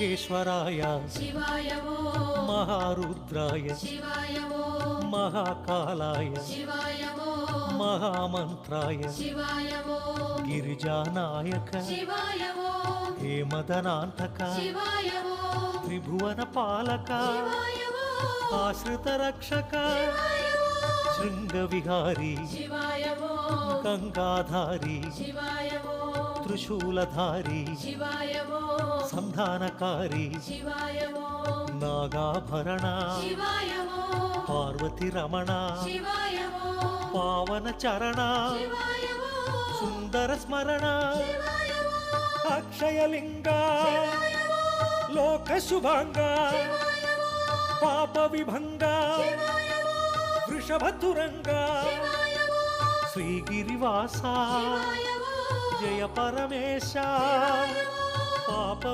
महेश्वराय शिवाय वो महारुद्राय शिवाय वो महाकालाय शिवाय वो महामंत्राय शिवाय वो गिरिजानायक शिवाय वो हेमदनान्तक शिवाय वो त्रिभुवन पालक शिवाय वो आश्रित रक्षक शिवाय वो शृंगविहारी शिवाय वो गंगाधारी शिवाय वो त्रिशूलधारी शिवाय वो संधानकारी शिवाय वो नागाभरण शिवाय वो पार्वती रमण शिवाय वो पावन चरण शिवाय वो सुंदर स्मरण शिवाय वो अक्षयलिंग शिवाय वो लोक शुभांग शिवाय वो पाप विभंग शिवाय वो वृषभतुरंग शिवाय वो श्रीगिरिवासा शिवाय वो जय परमेश शिवाय वो पाप